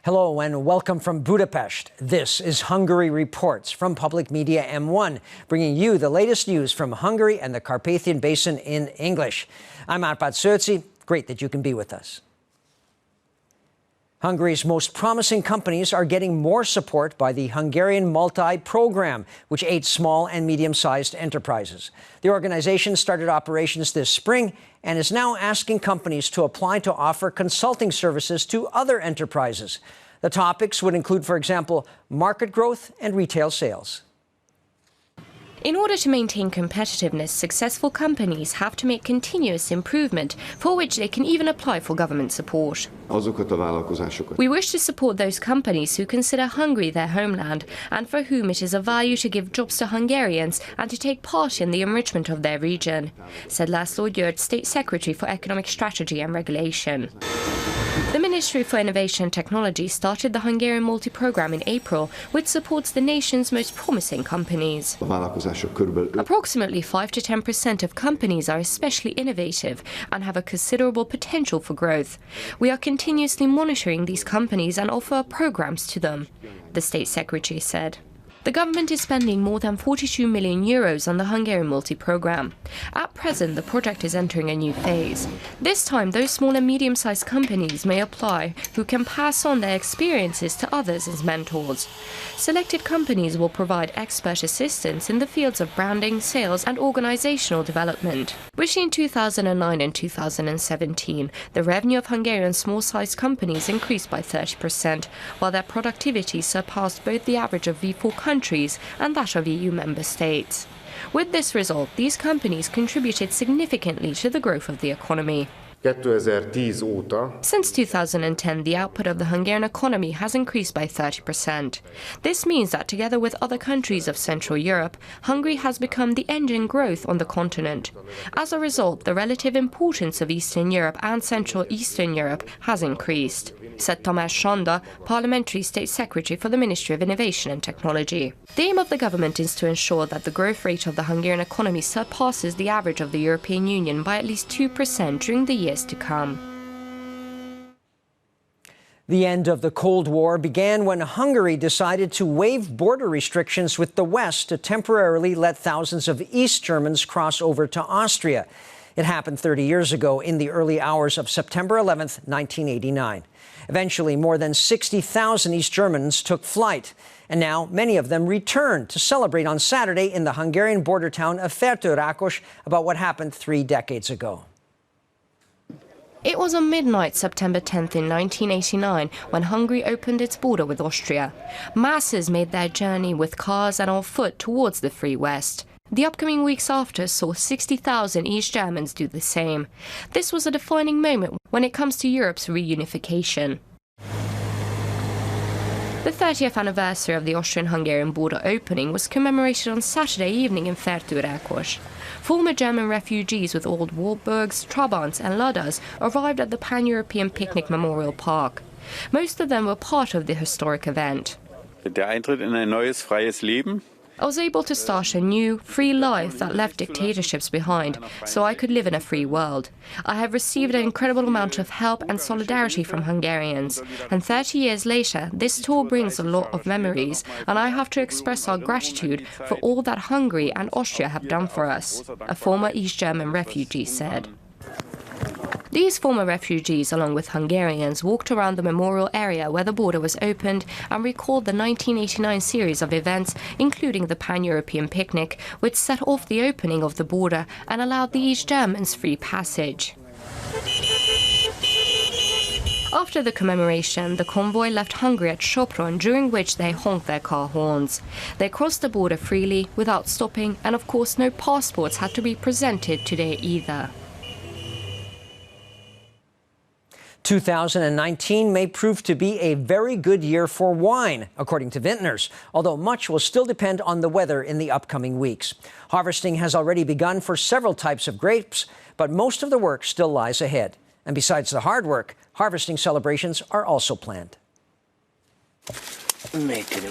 Hello and welcome from Budapest. This is Hungary Reports from Public Media M1, bringing you the latest news from Hungary and the Carpathian Basin in English. I'm Árpád Szőci. Great that you can be with us. Hungary's most promising companies are getting more support by the Hungarian Multi-Program, which aids small and medium-sized enterprises. The organization started operations this spring and is now asking companies to apply to offer consulting services to other enterprises. The topics would include, for example, market growth and retail sales. In order to maintain competitiveness, successful companies have to make continuous improvement, for which they can even apply for government support. We wish to support those companies who consider Hungary their homeland and for whom it is of value to give jobs to Hungarians and to take part in the enrichment of their region, said László György, State Secretary for Economic Strategy and Regulation. The Ministry for Innovation and Technology started the Hungarian Multi-Program in April, which supports the nation's most promising companies. Approximately 5 to 10% of companies are especially innovative and have a considerable potential for growth. We are continuously monitoring these companies and offer programs to them, the State Secretary said. The government is spending more than 42 million euros on the Hungarian Multi-Program. At present, the project is entering a new phase. This time, those small and medium-sized companies may apply who can pass on their experiences to others as mentors. Selected companies will provide expert assistance in the fields of branding, sales and organizational development. Between 2009 and 2017, the revenue of Hungarian small-sized companies increased by 30%, while their productivity surpassed both the average of V4 countries and that of EU member states. With this result, these companies contributed significantly to the growth of the economy. Since 2010, the output of the Hungarian economy has increased by 30%. This means that together with other countries of Central Europe, Hungary has become the engine growth on the continent. As a result, the relative importance of Eastern Europe and Central Eastern Europe has increased, said Tamás Sanda, Parliamentary State Secretary for the Ministry of Innovation and Technology. The aim of the government is to ensure that the growth rate of the Hungarian economy surpasses the average of the European Union by at least 2% during the years to come. The end of the Cold War began when Hungary decided to waive border restrictions with the West to temporarily let thousands of East Germans cross over to Austria. It happened 30 years ago in the early hours of September 11th, 1989. Eventually, more than 60,000 East Germans took flight, and now many of them returned to celebrate on Saturday in the Hungarian border town of Fertőrákos about what happened 3 decades ago. It was on midnight, September 10th in 1989, when Hungary opened its border with Austria. Masses made their journey with cars and on foot towards the free West. The upcoming weeks after saw 60,000 East Germans do the same. This was a defining moment when it comes to Europe's reunification. The 30th anniversary of the Austrian-Hungarian border opening was commemorated on Saturday evening in Fertőrákos. Former German refugees with old Wartburgs, Trabants and Ladas arrived at the Pan-European Picnic Memorial Park. Most of them were part of the historic event. Der Eintritt in ein neues, freies Leben. I was able to start a new, free life that left dictatorships behind, so I could live in a free world. I have received an incredible amount of help and solidarity from Hungarians, and 30 years later, this tour brings a lot of memories, and I have to express our gratitude for all that Hungary and Austria have done for us, a former East German refugee said. These former refugees, along with Hungarians, walked around the memorial area where the border was opened and recalled the 1989 series of events, including the Pan-European Picnic, which set off the opening of the border and allowed the East Germans free passage. After the commemoration, the convoy left Hungary at Sopron, during which they honked their car horns. They crossed the border freely, without stopping, and of course no passports had to be presented today either. 2019 may prove to be a very good year for wine, according to vintners, although much will still depend on the weather in the upcoming weeks. Harvesting has already begun for several types of grapes, but most of the work still lies ahead. And besides the hard work, harvesting celebrations are also planned.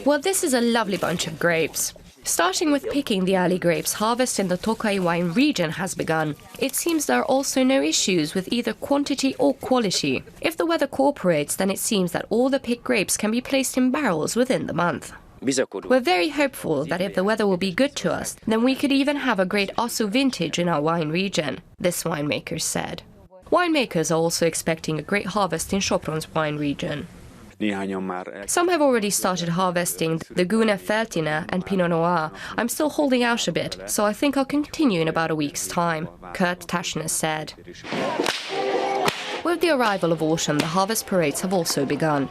Well, this is a lovely bunch of grapes. Starting with picking the early grapes, harvest in the Tokai wine region has begun. It seems there are also no issues with either quantity or quality. If the weather cooperates, then it seems that all the picked grapes can be placed in barrels within the month. We're very hopeful that if the weather will be good to us, then we could even have a great Asu vintage in our wine region, this winemaker said. Winemakers are also expecting a great harvest in Sopron's wine region. Some have already started harvesting the Gune Feltine and Pinot Noir. I'm still holding out a bit, so I think I'll continue in about a week's time, Kurt Taschner said. With the arrival of autumn, the harvest parades have also begun.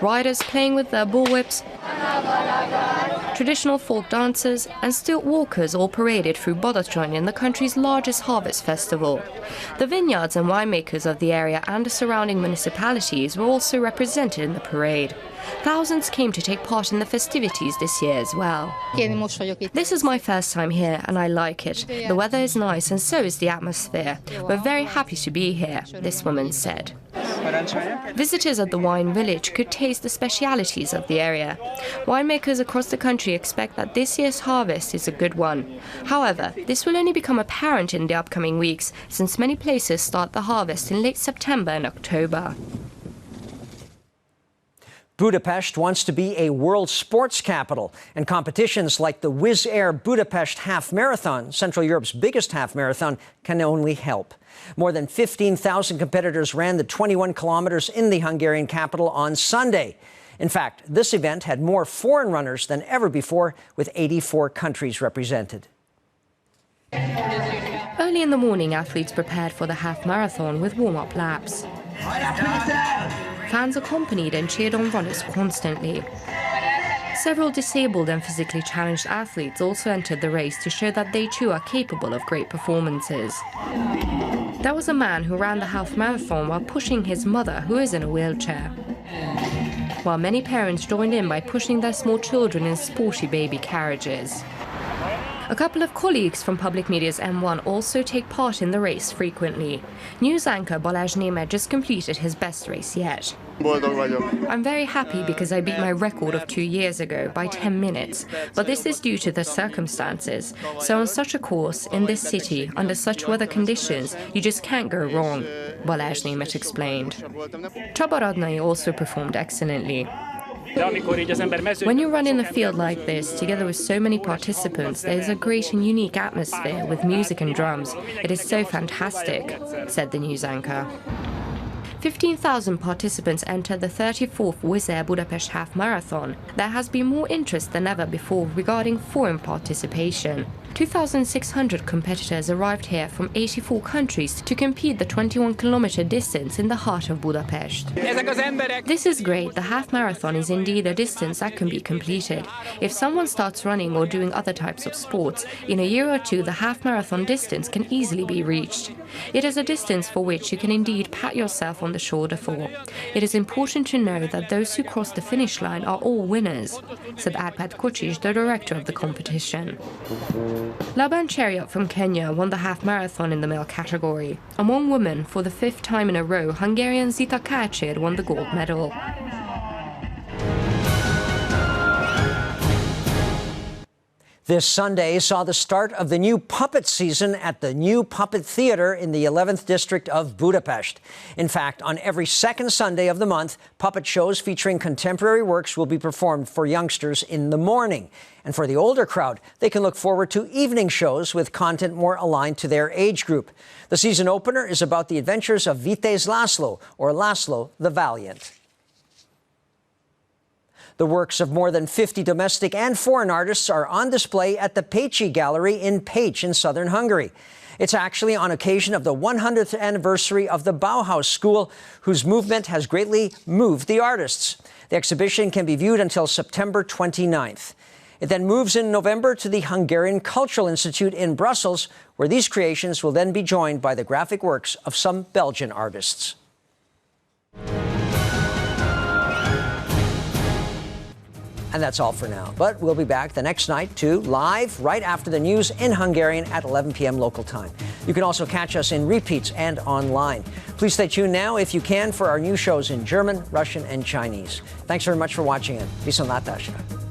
Riders playing with their bullwhips, traditional folk dancers and stilt walkers all paraded through Bodatron in the country's largest harvest festival. The vineyards and winemakers of the area and the surrounding municipalities were also represented in the parade. Thousands came to take part in the festivities this year as well. This is my first time here and I like it. The weather is nice and so is the atmosphere. We're very happy to be here, this woman said. Visitors at the wine village could taste the specialities of the area. Winemakers across the country expect that this year's harvest is a good one. However, this will only become apparent in the upcoming weeks, since many places start the harvest in late September and October. Budapest wants to be a world sports capital, and competitions like the Wizz Air Budapest Half Marathon, Central Europe's biggest half marathon, can only help. More than 15,000 competitors ran the 21 kilometers in the Hungarian capital on Sunday. In fact, this event had more foreign runners than ever before, with 84 countries represented. Early in the morning, athletes prepared for the half marathon with warm-up laps. Fans accompanied and cheered on runners constantly. Several disabled and physically challenged athletes also entered the race to show that they too are capable of great performances. There was a man who ran the half marathon while pushing his mother, who is in a wheelchair, while many parents joined in by pushing their small children in sporty baby carriages. A couple of colleagues from Public Media's M1 also take part in the race frequently. News anchor Balázs Németh just completed his best race yet. I'm very happy because I beat my record of 2 years ago by 10 minutes, but this is due to the circumstances. So on such a course, in this city, under such weather conditions, you just can't go wrong, Balázs Németh explained. Csaba Radnai also performed excellently. When you run in a field like this, together with so many participants, there is a great and unique atmosphere with music and drums. It is so fantastic, said the news anchor. 15,000 participants entered the 34th Wizz Air Budapest Half Marathon. There has been more interest than ever before regarding foreign participation. 2,600 competitors arrived here from 84 countries to compete the 21-kilometer distance in the heart of Budapest. This is great. The half marathon is indeed a distance that can be completed. If someone starts running or doing other types of sports, in a year or two the half marathon distance can easily be reached. It is a distance for which you can indeed pat yourself on the shoulder for. It is important to know that those who cross the finish line are all winners, said Árpád Kocsis, the director of the competition. Laban Cheriot from Kenya won the half marathon in the male category. Among women, for the 5th time in a row, Hungarian Zita Kácsir won the gold medal. This Sunday saw the start of the new puppet season at the New Puppet Theatre in the 11th district of Budapest. In fact, on every second Sunday of the month, puppet shows featuring contemporary works will be performed for youngsters in the morning. And for the older crowd, they can look forward to evening shows with content more aligned to their age group. The season opener is about the adventures of Vitez László, or László the Valiant. The works of more than 50 domestic and foreign artists are on display at the Pécsi Gallery in Pécs in southern Hungary. It's actually on occasion of the 100th anniversary of the Bauhaus School, whose movement has greatly moved the artists. The exhibition can be viewed until September 29th. It then moves in November to the Hungarian Cultural Institute in Brussels, where these creations will then be joined by the graphic works of some Belgian artists. And that's all for now. But we'll be back the next night, too, live right after the news in Hungarian at 11 p.m. local time. You can also catch us in repeats and online. Please stay tuned now, if you can, for our new shows in German, Russian, and Chinese. Thanks very much for watching, and viszontlátásra.